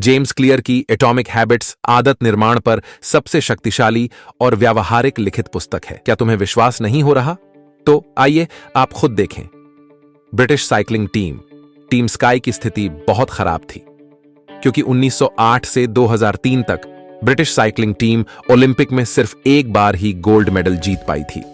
James clear की atomic habits आदत निर्माण पर सबसे शक्तिशाली और व्यावहारिक लिखित पुस्तक है। क्या तुम्हें विश्वास नहीं हो रहा? तो आइए आप खुद देखें। ब्रिटिश साइकिलिंग टीम स्काई की स्थिति बहुत खराब थी, क्योंकि 1908 से 2003 तक ब्रिटिश साइकिलिंग टीम ओलंपिक में सिर्फ एक बार ही गोल्ड मेडल जीत पाई थी।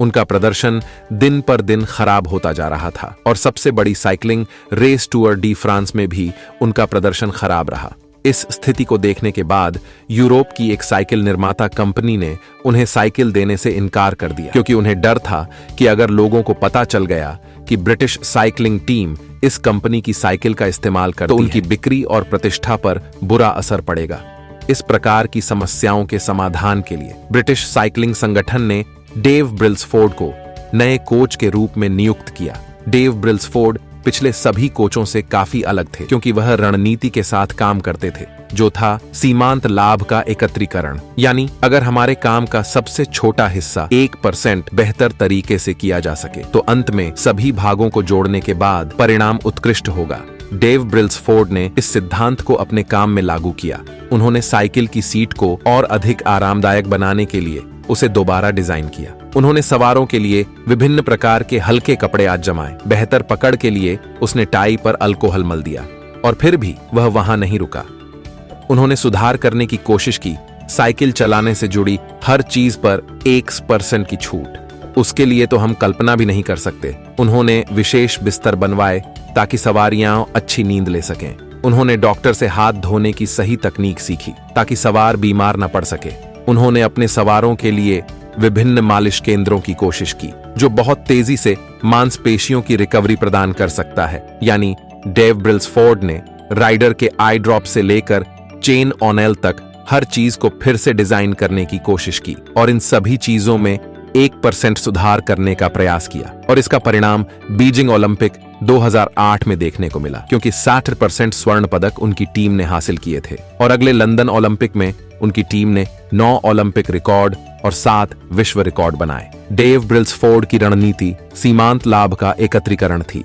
उनका प्रदर्शन दिन पर दिन खराब होता जा रहा था और सबसे बड़ी cycling race tour de France में भी उनका प्रदर्शन खराब रहा। इस स्थिति को देखने के बाद यूरोप की एक साइकिल निर्माता कंपनी ने उन्हें साइकिल देने से इनकार कर दिया, क्योंकि उन्हें डर था कि अगर लोगों को पता चल गया कि ब्रिटिश साइकिलिंग टीम इस कंपनी की साइकिल का इस्तेमाल करती है, तो उनकी बिक्री और प्रतिष्ठा पर बुरा असर पड़ेगा। इस प्रकार की समस्याओं के समाधान के लिए ब्रिटिश साइकिलिंग संगठन ने डेव ब्रिल्सफोर्ड को नए कोच के रूप में नियुक्त किया। डेव ब्रिल्सफोर्ड पिछले सभी कोचों से काफी अलग थे, क्योंकि वह रणनीति के साथ काम करते थे, जो था सीमांत लाभ का एकत्रीकरण। यानी अगर हमारे काम का सबसे छोटा हिस्सा 1% बेहतर तरीके से किया जा सके, तो अंत में सभी भागों को जोड़ने के बाद परिणाम उत्कृष्ट होगा। डेव ब्रिल्सफोर्ड ने इस सिद्धांत को अपने काम में लागू किया। उन्होंने साइकिल की सीट को और अधिक आरामदायक बनाने के लिए उसे दोबारा डिजाइन किया। उन्होंने सवारों के लिए विभिन्न प्रकार के हल्के कपड़े जमाए। बेहतर पकड़ के लिए उसने टाई पर अल्कोहल मल दिया, और फिर भी वह वहां नहीं रुका। उन्होंने सुधार करने की कोशिश की। साइकिल चलाने से जुड़ी हर चीज पर 1% की छूट। उसके लिए तो हम कल्पना भी नहीं कर सकते। उन्होंने विशेष बिस्तर बनवाए ताकि सवारियां अच्छी नींद ले सकें। उन्होंने डॉक्टर से हाथ धोने की सही तकनीक सीखी ताकि सवार बीमार न पड़ सके। उन्होंने अपने सवारों के लिए विभिन्न मालिश केंद्रों की कोशिश की, जो बहुत तेजी से मांसपेशियों की रिकवरी प्रदान कर सकता है। यानी डेव ब्रिल्सफोर्ड ने राइडर के आई ड्रॉप से लेकर चेन ऑनेल तक हर चीज को फिर से डिजाइन करने की कोशिश की और इन सभी चीजों में 1% सुधार करने का प्रयास किया। और इसका परिणाम बीजिंग ओलंपिक 2008 में देखने को मिला, क्योंकि 60% स्वर्ण पदक उनकी टीम ने हासिल किए थे। और अगले लंदन ओलंपिक में उनकी टीम ने 9 ओलंपिक रिकॉर्ड और 7 विश्व रिकॉर्ड बनाए। डेव ब्रिल्सफोर्ड की रणनीति सीमांत लाभ का एकत्रीकरण थी,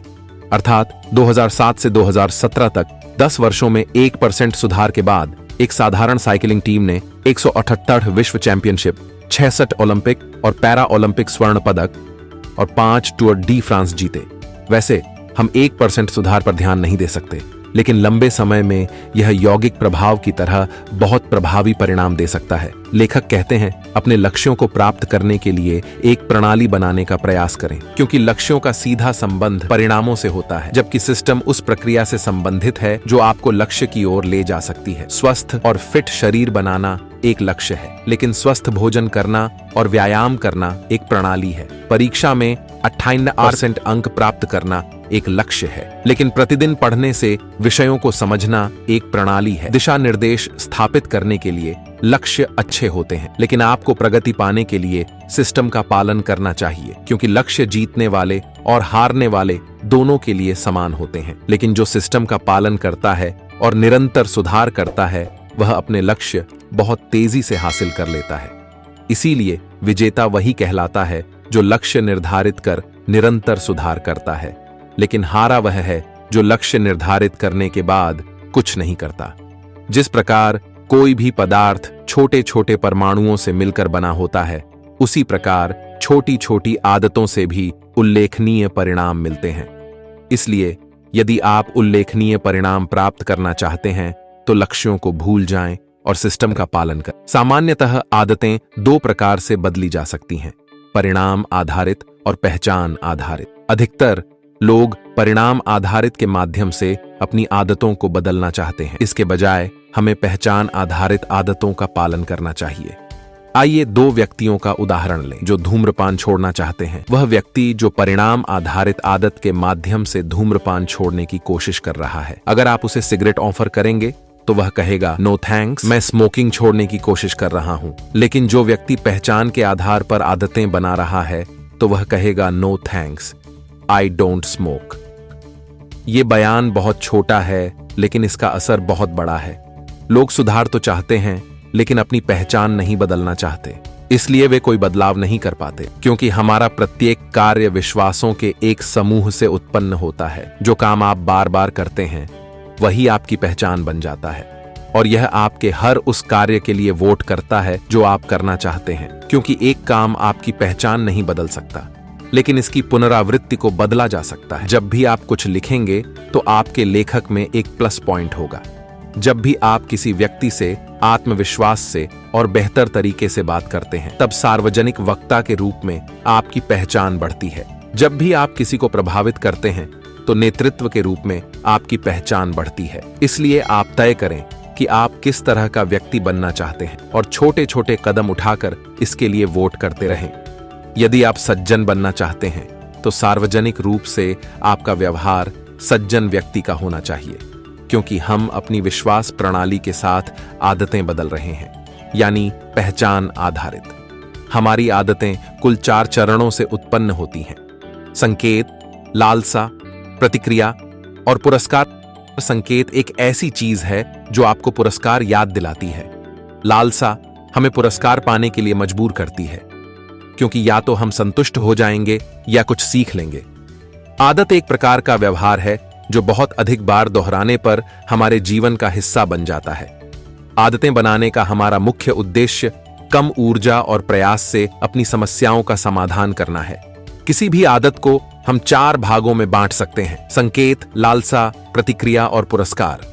अर्थात 2007 से 2017 तक 10 वर्षों में 1% सुधार के बाद एक साधारण साइकिलिंग टीम ने 178 विश्व चैंपियनशिप, 66 ओलंपिक और पैरा ओलंपिक स्वर्ण पदक और 5 टूर डी फ्रांस जीते। वैसे हम 1% सुधार पर ध्यान नहीं दे सकते, लेकिन लंबे समय में यह यौगिक प्रभाव की तरह बहुत प्रभावी परिणाम दे सकता है। लेखक कहते हैं, अपने लक्ष्यों को प्राप्त करने के लिए एक प्रणाली बनाने का प्रयास करें, क्योंकि लक्ष्यों का सीधा संबंध परिणामों से होता है, जबकि सिस्टम उस प्रक्रिया से संबंधित है जो आपको लक्ष्य की ओर ले जा सकती है। स्वस्थ और फिट शरीर बनाना एक लक्ष्य है, लेकिन स्वस्थ भोजन करना और व्यायाम करना एक प्रणाली है। परीक्षा में 98% अंक प्राप्त करना एक लक्ष्य है, लेकिन प्रतिदिन पढ़ने से विषयों को समझना एक प्रणाली है। दिशा निर्देश स्थापित करने के लिए लक्ष्य अच्छे होते हैं, लेकिन आपको प्रगति पाने के लिए सिस्टम का पालन करना चाहिए, क्योंकि लक्ष्य जीतने वाले और हारने वाले दोनों के लिए समान होते हैं। लेकिन जो सिस्टम का पालन करता है और निरंतर सुधार करता है, वह अपने लक्ष्य बहुत तेजी से हासिल कर लेता है। इसीलिए विजेता वही कहलाता है जो लक्ष्य निर्धारित कर निरंतर सुधार करता है, लेकिन हारा वह है जो लक्ष्य निर्धारित करने के बाद कुछ नहीं करता। जिस प्रकार कोई भी पदार्थ छोटे छोटे परमाणुओं से मिलकर बना होता है, उसी प्रकार छोटी छोटी आदतों से भी उल्लेखनीय परिणाम मिलते हैं। इसलिए यदि आप उल्लेखनीय परिणाम प्राप्त करना चाहते हैं, तो लक्ष्यों को भूल जाएं और सिस्टम का पालन करें। सामान्यतः आदतें 2 प्रकार से बदली जा सकती हैं, परिणाम आधारित और पहचान आधारित। अधिकतर लोग परिणाम आधारित के माध्यम से अपनी आदतों को बदलना चाहते हैं। इसके बजाय हमें पहचान आधारित आदतों का पालन करना चाहिए। आइए 2 व्यक्तियों का उदाहरण लें जो धूम्रपान छोड़ना चाहते हैं। वह व्यक्ति जो परिणाम आधारित आदत के माध्यम से धूम्रपान छोड़ने की कोशिश कर रहा है, अगर आप उसे सिगरेट ऑफर करेंगे तो वह कहेगा, नो थैंक्स, मैं स्मोकिंग छोड़ने की कोशिश कर रहा हूं। लेकिन जो व्यक्ति पहचान के आधार पर आदतें बना रहा है, तो वह कहेगा, no thanks, I don't smoke. ये बयान बहुत छोटा है, लेकिन इसका असर बहुत बड़ा है। लोग सुधार तो चाहते हैं, लेकिन अपनी पहचान नहीं बदलना चाहते। इसलिए वे कोई बदलाव नहीं कर पाते, क्योंकि हमारा प्रत्येक कार्य विश्वासों के एक समूह से उत्पन्न होता है। जो काम आप बार बार करते हैं, वही आपकी पहचान बन जाता है। और यह आपके हर उस कार्य के लिए वोट करता है जो आप करना चाहते हैं, क्योंकि एक काम आपकी पहचान नहीं बदल सकता, लेकिन इसकी पुनरावृत्ति को बदला जा सकता है। जब भी आप कुछ लिखेंगे तो आपके लेखक में एक प्लस पॉइंट होगा। जब भी आप किसी व्यक्ति से आत्मविश्वास से और बेहतर तरीके से बात करते हैं, तब सार्वजनिक वक्ता के रूप में आपकी पहचान बढ़ती है। जब भी आप किसी को प्रभावित करते हैं तो नेतृत्व के रूप में आपकी पहचान बढ़ती है। इसलिए आप तय करें कि आप किस तरह का व्यक्ति बनना चाहते हैं और छोटे छोटे कदम उठाकर इसके लिए वोट करते रहें। यदि आप सज्जन बनना चाहते हैं तो सार्वजनिक रूप से आपका व्यवहार सज्जन व्यक्ति का होना चाहिए, क्योंकि हम अपनी विश्वास प्रणाली के साथ आदतें बदल रहे हैं, यानी पहचान आधारित। हमारी आदतें कुल 4 चरणों से उत्पन्न होती हैं: संकेत, लालसा, प्रतिक्रिया और पुरस्कार। संकेत एक ऐसी चीज है जो आपको पुरस्कार याद दिलाती है। लालसा हमें पुरस्कार पाने के लिए मजबूर करती है, क्योंकि या तो हम संतुष्ट हो जाएंगे या कुछ सीख लेंगे। आदत एक प्रकार का व्यवहार है जो बहुत अधिक बार दोहराने पर हमारे जीवन का हिस्सा बन जाता है। आदतें बनाने का हमारा मुख्य उद्देश्य कम ऊर्जा और प्रयास से अपनी समस्याओं का समाधान करना है। किसी भी आदत को हम 4 भागों में बांट सकते हैं: संकेत, लालसा, प्रतिक्रिया और पुरस्कार।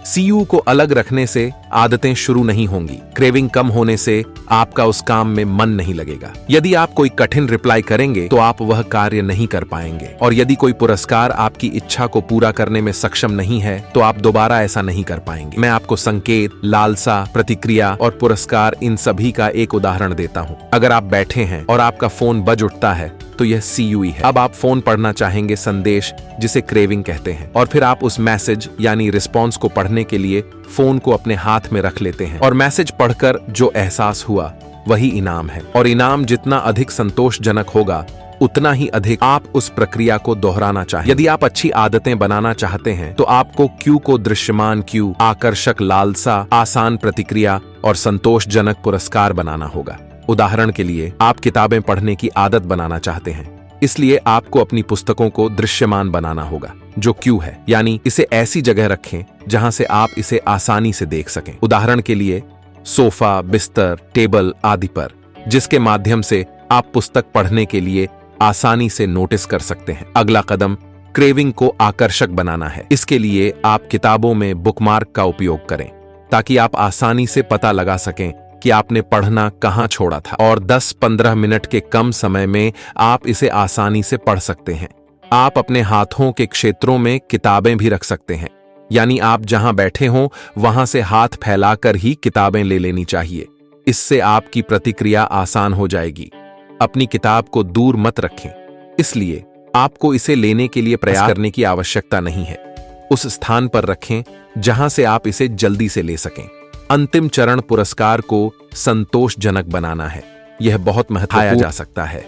सीयू को अलग रखने से आदतें शुरू नहीं होंगी। क्रेविंग कम होने से आपका उस काम में मन नहीं लगेगा। यदि आप कोई कठिन रिप्लाई करेंगे तो आप वह कार्य नहीं कर पाएंगे, और यदि कोई पुरस्कार आपकी इच्छा को पूरा करने में सक्षम नहीं है तो आप दोबारा ऐसा नहीं कर पाएंगे। मैं आपको संकेत, लालसा, प्रतिक्रिया और पुरस्कार इन सभी का एक उदाहरण देता हूँ। अगर आप बैठे हैं और आपका फोन बज उठता है तो यह सीयूई है। अब आप फोन पढ़ना चाहेंगे, संदेश जिसे क्रेविंग कहते हैं, और फिर आप उस मैसेज यानी रिस्पॉन्स को पढ़ने के लिए फोन को अपने हाथ में रख लेते हैं, और मैसेज पढ़कर जो एहसास हुआ वही इनाम है। और इनाम जितना अधिक संतोषजनक होगा उतना ही अधिक आप उस प्रक्रिया को दोहराना चाहिए। यदि आप अच्छी आदतें बनाना चाहते हैं तो आपको क्यू को दृश्यमान क्यू, आकर्षक लालसा, आसान प्रतिक्रिया और संतोषजनक पुरस्कार बनाना होगा। उदाहरण के लिए, आप किताबें पढ़ने की आदत बनाना चाहते हैं, इसलिए आपको अपनी पुस्तकों को दृश्यमान बनाना होगा, जो क्यू है, यानी इसे ऐसी जगह रखें जहां से आप इसे आसानी से देख सकें। उदाहरण के लिए सोफा, बिस्तर, टेबल आदि पर, जिसके माध्यम से आप पुस्तक पढ़ने के लिए आसानी से नोटिस कर सकते हैं। अगला कदम क्रेविंग को आकर्षक बनाना है। इसके लिए आप किताबों में बुकमार्क का उपयोग करें, ताकि आप आसानी से पता लगा सकें कि आपने पढ़ना कहां छोड़ा था, और 10-15 मिनट के कम समय में आप इसे आसानी से पढ़ सकते हैं। आप अपने हाथों के क्षेत्रों में किताबें भी रख सकते हैं, यानी आप जहां बैठे हों वहां से हाथ फैलाकर ही किताबें ले लेनी चाहिए। इससे आपकी प्रतिक्रिया आसान हो जाएगी। अपनी किताब को दूर मत रखें, इसलिए आपको इसे लेने के लिए प्रयास करने की आवश्यकता नहीं है। उस स्थान पर रखें जहां से आप इसे जल्दी से ले सकें। अंतिम चरण पुरस्कार को संतोषजनक बनाना है। यह बहुत महत्वपूर्ण जा सकता है।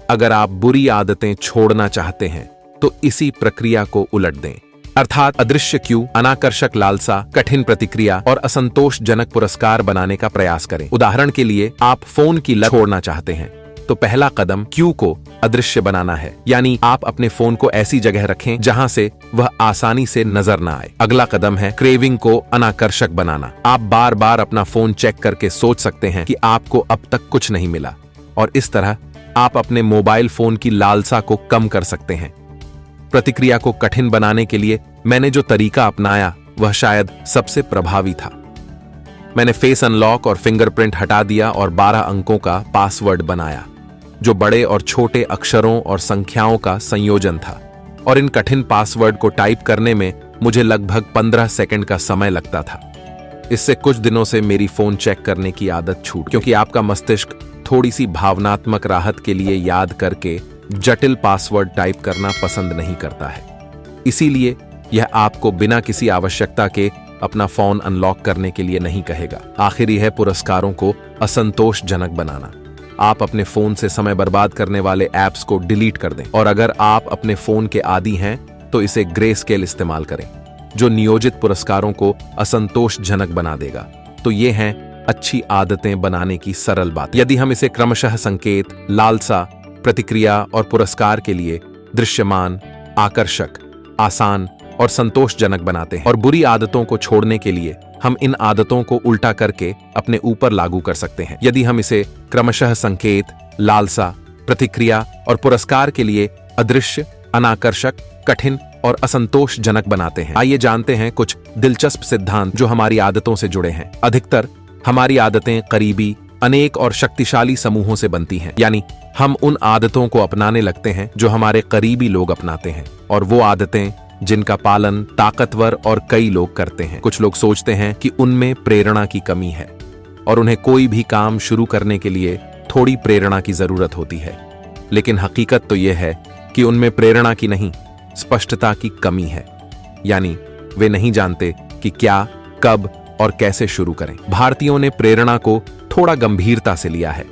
अगर आप बुरी आदतें छोड़ना चाहते हैं तो इसी प्रक्रिया को उलट दें, अर्थात अदृश्य क्यू, अनाकर्षक लालसा, कठिन प्रतिक्रिया और असंतोषजनक पुरस्कार बनाने का प्रयास करें। उदाहरण के लिए, आप फोन की लत छोड़ना चाहते हैं तो पहला कदम क्यू को अदृश्य बनाना है, यानी आप अपने फोन को ऐसी जगह रखें जहां से वह आसानी से नजर न आए। अगला कदम है क्रेविंग को अनाकर्षक बनाना। आप बार बार अपना फोन चेक करके सोच सकते हैं कि आपको अब तक कुछ नहीं मिला, और इस तरह आप अपने मोबाइल फोन की लालसा को कम कर सकते हैं। प्रतिक्रिया को कठिन बनाने के लिए मैंने जो तरीका अपनाया वह शायद सबसे प्रभावी था। मैंने फेस अनलॉक और फिंगरप्रिंट हटा दिया और 12 अंकों का पासवर्ड बनाया, जो बड़े और छोटे अक्षरों और संख्याओं का संयोजन था। और इन कठिन पासवर्ड को टाइप करने में मुझे लगभग 15 सेकंड का समय लगता था। इससे कुछ दिनों से मेरी फोन चेक करने की आदत छूट, क्योंकि आपका मस्तिष्क थोड़ी सी भावनात्मक राहत के लिए याद करके जटिल पासवर्ड टाइप करना पसंद नहीं करता है। इसीलिए यह आपको बिना किसी आवश्यकता के अपना फोन अनलॉक करने के लिए नहीं कहेगा। आखिरी है पुरस्कारों को असंतोषजनक बनाना। आप अपने फोन से समय बर्बाद करने वाले ऐप्स को डिलीट कर दें, और अगर आप अपने फोन के आदी हैं तो इसे ग्रे स्केल इस्तेमाल करें, जो नियोजित पुरस्कारों को असंतोषजनक बना देगा। तो ये हैं अच्छी आदतें बनाने की सरल बात। यदि हम इसे क्रमशः संकेत, लालसा, प्रतिक्रिया और पुरस्कार के लिए दृश्यमान, आकर्षक, आसान और संतोषजनक बनाते हैं। और बुरी आदतों को छोड़ने के लिए हम इन आदतों को उल्टा करके अपने ऊपर लागू कर सकते हैं। यदि हम इसे क्रमशः संकेत, लालसा, प्रतिक्रिया और पुरस्कार के लिए अदृश्य, अनाकर्षक, कठिन और असंतोषजनक बनाते हैं। आइए जानते हैं कुछ दिलचस्प सिद्धांत जो हमारी आदतों से जुड़े हैं। अधिकतर हमारी आदतें करीबी, अनेक और शक्तिशाली समूहों से बनती हैं। यानी हम उन आदतों को अपनाने लगते हैं जो हमारे करीबी लोग अपनाते हैं, और वो आदतें जिनका पालन ताकतवर और कई लोग करते हैं। कुछ लोग सोचते हैं कि उनमें प्रेरणा की कमी है और उन्हें कोई भी काम शुरू करने के लिए थोड़ी प्रेरणा की जरूरत होती है, लेकिन हकीकत तो यह है कि उनमें प्रेरणा की नहीं, स्पष्टता की कमी है। यानी वे नहीं जानते कि क्या, कब और कैसे शुरू करें। भारतीयों ने प्रेरणा को थोड़ा गंभीरता से लिया है,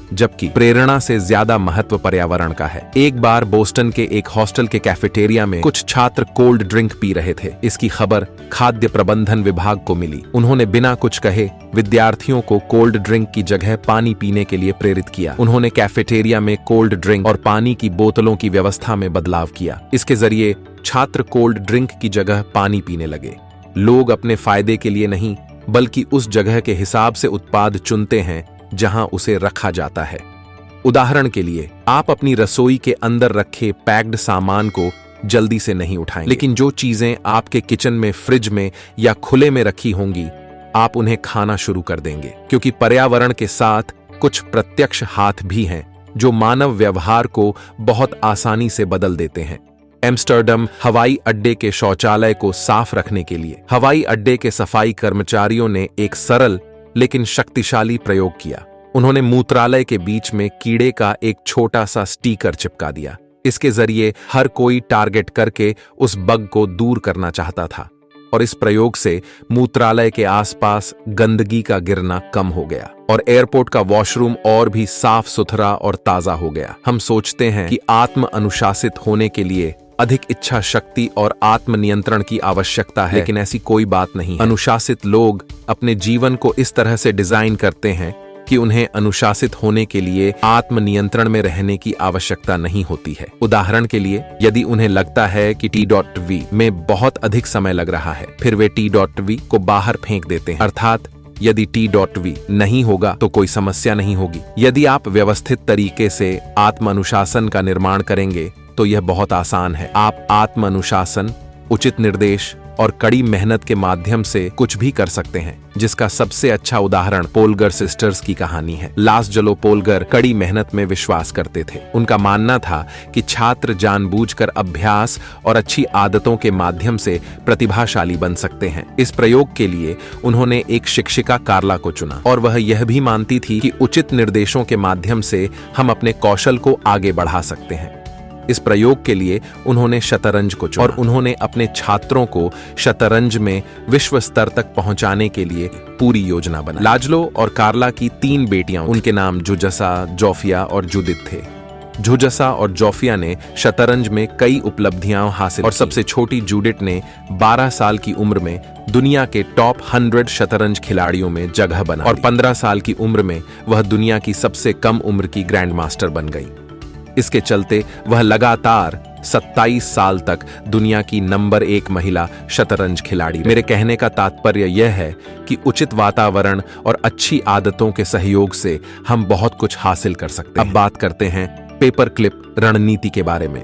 जबकि प्रेरणा से ज्यादा महत्व पर्यावरण का है। एक बार बोस्टन के एक हॉस्टल के कैफेटेरिया में कुछ छात्र कोल्ड ड्रिंक पी रहे थे। इसकी खबर खाद्य प्रबंधन विभाग को मिली। उन्होंने बिना कुछ कहे विद्यार्थियों को कोल्ड ड्रिंक की जगह पानी पीने के लिए प्रेरित किया। उन्होंने कैफेटेरिया में कोल्ड ड्रिंक और पानी की बोतलों की व्यवस्था में बदलाव किया। इसके जरिए छात्र कोल्ड ड्रिंक की जगह पानी पीने लगे। लोग अपने फायदे के लिए नहीं, बल्कि उस जगह के हिसाब से उत्पाद चुनते हैं जहां उसे रखा जाता है। उदाहरण के लिए, आप अपनी रसोई के अंदर रखे पैक्ड सामान को जल्दी से नहीं उठाएंगे, लेकिन जो चीजें आपके किचन में, फ्रिज में या खुले में रखी होंगी, आप उन्हें खाना शुरू कर देंगे। क्योंकि पर्यावरण के साथ कुछ प्रत्यक्ष हाथ भी हैं जो मानव व्यवहार को बहुत आसानी से बदल देते हैं। एम्स्टर्डम हवाई अड्डे के शौचालय को साफ रखने के लिए हवाई अड्डे के सफाई कर्मचारियों ने एक सरल लेकिन शक्तिशाली प्रयोग किया। उन्होंने मूत्रालय के बीच में कीड़े का एक छोटा सा स्टिकर चिपका दिया। इसके जरिए हर कोई टारगेट करके उस बग को दूर करना चाहता था, और इस प्रयोग से मूत्रालय के आसपास गंदगी का गिरना कम हो गया और एयरपोर्ट का वॉशरूम और भी साफ सुथरा और ताजा हो गया। हम सोचते हैं कि आत्म अनुशासित होने के लिए अधिक इच्छा शक्ति और आत्मनियंत्रण की आवश्यकता है, लेकिन ऐसी कोई बात नहीं है। अनुशासित लोग अपने जीवन को इस तरह से डिजाइन करते हैं कि उन्हें अनुशासित होने के लिए आत्मनियंत्रण में रहने की आवश्यकता नहीं होती है। उदाहरण के लिए, यदि उन्हें लगता है कि T.V में बहुत अधिक समय लग रहा है, फिर वे T.V को बाहर फेंक देते हैं। अर्थात यदि T.V नहीं होगा तो कोई समस्या नहीं होगी। यदि आप व्यवस्थित तरीके से आत्म अनुशासन का निर्माण करेंगे तो यह बहुत आसान है। आप आत्म अनुशासन, उचित निर्देश और कड़ी मेहनत के माध्यम से कुछ भी कर सकते हैं, जिसका सबसे अच्छा उदाहरण पोलगर सिस्टर्स की कहानी है। लासजलो पोलगर कड़ी मेहनत में विश्वास करते थे। उनका मानना था कि छात्र जानबूझकर अभ्यास और अच्छी आदतों के माध्यम से प्रतिभाशाली बन सकते हैं। इस प्रयोग के लिए उन्होंने एक शिक्षिका कार्ला को चुना, और वह यह भी मानती थी कि उचित निर्देशों के माध्यम से हम अपने कौशल को आगे बढ़ा सकते हैं। इस प्रयोग के लिए उन्होंने शतरंज को चुना और उन्होंने अपने छात्रों को शतरंज में विश्व स्तर तक पहुंचाने के लिए पूरी योजना बनाई। लाजलो और कार्ला की 3 बेटियां, उनके नाम जुजसा, जोफिया और जुदित थे। जुजसा और जोफिया ने शतरंज में कई उपलब्धियां हासिल और सबसे छोटी जूडिथ ने 12 साल की उम्र में दुनिया के टॉप 100 शतरंज खिलाड़ियों में जगह बना और 15 साल की उम्र में वह दुनिया की सबसे कम उम्र की ग्रैंड मास्टर बन गई। इसके चलते वह लगातार 27 साल तक दुनिया की नंबर 1 महिला शतरंज खिलाड़ी रही। मेरे कहने का तात्पर्य यह है कि उचित वातावरण और अच्छी आदतों के सहयोग से हम बहुत कुछ हासिल कर सकते हैं। अब बात करते हैं पेपर क्लिप रणनीति के बारे में।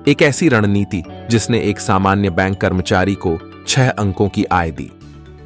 एक ऐसी रणनीति जिसने एक सामान्य बैंक कर्मचारी को 6 अंकों की आय दी।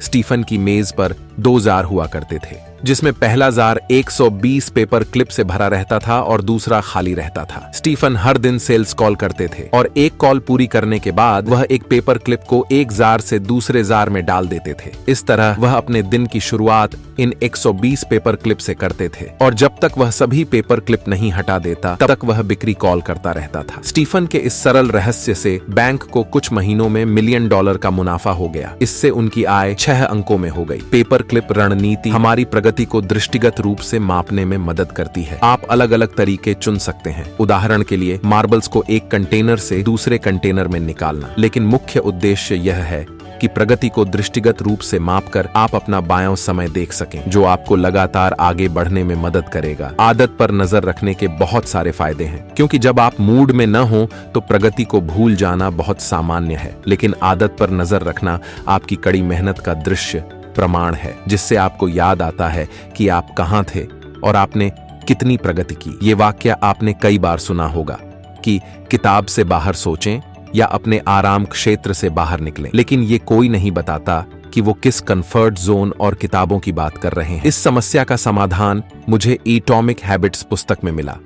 स्टीफन की मेज पर 2 जार हुआ करते थे, जिसमें पहला जार 120 पेपर क्लिप से भरा रहता था और दूसरा खाली रहता था। स्टीफन हर दिन सेल्स कॉल करते थे और एक कॉल पूरी करने के बाद वह एक पेपर क्लिप को एक जार से दूसरे जार में डाल देते थे। इस तरह वह अपने दिन की शुरुआत इन 120 पेपर क्लिप से करते थे, और जब तक वह सभी पेपर क्लिप नहीं हटा देता तब तक वह बिक्री कॉल करता रहता था। स्टीफन के इस सरल रहस्य से बैंक को कुछ महीनों में $1 मिलियन का मुनाफा हो गया। इससे उनकी आय 6 अंकों में हो गई। पेपर क्लिप रणनीति हमारी प्रगति को दृष्टिगत रूप से मापने में मदद करती है। आप अलग अलग तरीके चुन सकते हैं। उदाहरण के लिए, मार्बल्स को एक कंटेनर से दूसरे कंटेनर में निकालना, लेकिन मुख्य उद्देश्य यह है कि प्रगति को दृष्टिगत रूप से मापकर आप अपना बायां समय देख सकें, जो आपको लगातार आगे बढ़ने में मदद करेगा। आदत पर नजर रखने के बहुत सारे फायदे हैं, क्योंकि जब आप मूड में न हो तो प्रगति को भूल जाना बहुत सामान्य है, लेकिन आदत पर नजर रखना आपकी कड़ी मेहनत का दृश्य प्रमाण है, जिससे आपको याद आता है कि आप कहां थे और आपने कितनी प्रगति की। ये वाक्य आपने कई बार सुना होगा कि किताब से बाहर सोचें या अपने आराम क्षेत्र से बाहर निकलें, लेकिन ये कोई नहीं बताता कि वो किस कंफर्ट जोन और किताबों की बात कर रहे हैं। इस समस्या का समाधान मुझे एटॉमिक हैबिट्स पुस्तक में मिला।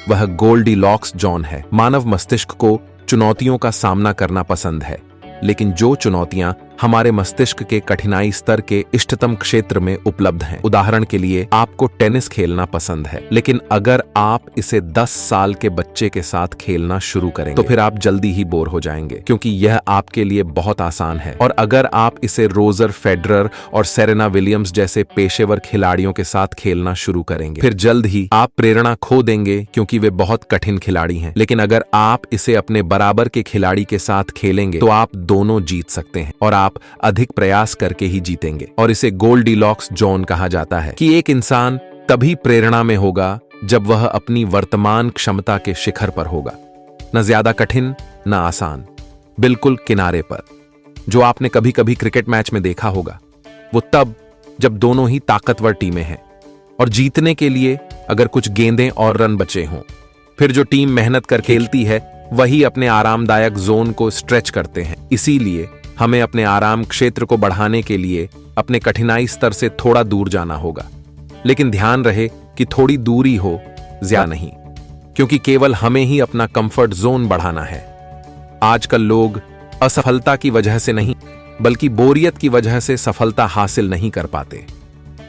वह गोल्डीलॉक्स जोन है। मानव मस्तिष्क को चुनौतियों का सामना करना पसंद है, लेकिन जो चुनौतियां हमारे मस्तिष्क के कठिनाई स्तर के इष्टतम क्षेत्र में उपलब्ध हैं। उदाहरण के लिए, आपको टेनिस खेलना पसंद है, लेकिन अगर आप इसे 10 साल के बच्चे के साथ खेलना शुरू करेंगे तो फिर आप जल्दी ही बोर हो जाएंगे, क्योंकि यह आपके लिए बहुत आसान है। और अगर आप इसे रोजर फेडरर और सेरेना विलियम्स जैसे पेशेवर खिलाड़ियों के साथ खेलना शुरू करेंगे, फिर जल्द ही आप प्रेरणा खो देंगे, क्योंकि वे बहुत कठिन खिलाड़ी हैं। लेकिन अगर आप इसे अपने बराबर के खिलाड़ी के साथ खेलेंगे तो आप दोनों जीत सकते हैं, और आप अधिक प्रयास करके ही जीतेंगे। और इसे गोल्डीलॉक्स जोन कहा जाता है कि एक इंसान तभी प्रेरणा में होगा जब वह अपनी वर्तमान क्षमता के शिखर पर होगा, न ज्यादा कठिन न आसान, बिल्कुल किनारे पर। जो आपने कभी कभी क्रिकेट मैच में देखा होगा, वो तब जब दोनों ही ताकतवर टीमें हैं और जीतने के लिए अगर कुछ गेंदें और रन बचे हों। फिर जो टीम मेहनत कर खेलती है वही अपने आरामदायक जोन को स्ट्रेच करते हैं। इसीलिए हमें अपने आराम क्षेत्र को बढ़ाने के लिए अपने कठिनाई स्तर से थोड़ा दूर जाना होगा, लेकिन ध्यान रहे कि थोड़ी दूरी हो, ज्यादा नहीं, क्योंकि केवल हमें ही अपना कंफर्ट जोन बढ़ाना है। आजकल लोग असफलता की वजह से नहीं, बल्कि बोरियत की वजह से सफलता हासिल नहीं कर पाते,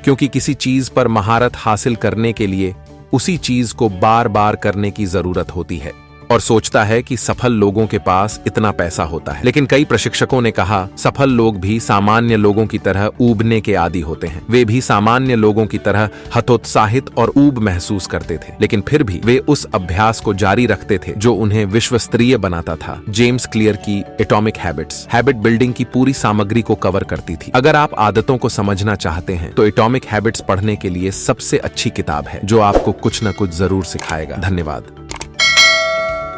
क्योंकि किसी चीज पर महारत हासिल करने के लिए उसी चीज को बार बार करने की जरूरत होती है, और सोचता है कि सफल लोगों के पास इतना पैसा होता है। लेकिन कई प्रशिक्षकों ने कहा, सफल लोग भी सामान्य लोगों की तरह ऊबने के आदी होते हैं। वे भी सामान्य लोगों की तरह हतोत्साहित और ऊब महसूस करते थे, लेकिन फिर भी वे उस अभ्यास को जारी रखते थे जो उन्हें विश्वस्तरीय बनाता था। जेम्स क्लियर की एटॉमिक हैबिट्स हैबिट बिल्डिंग की पूरी सामग्री को कवर करती थी। अगर आप आदतों को समझना चाहते हैं तो एटॉमिक हैबिट्स पढ़ने के लिए सबसे अच्छी किताब है, जो आपको कुछ न कुछ जरूर सिखाएगा। धन्यवाद।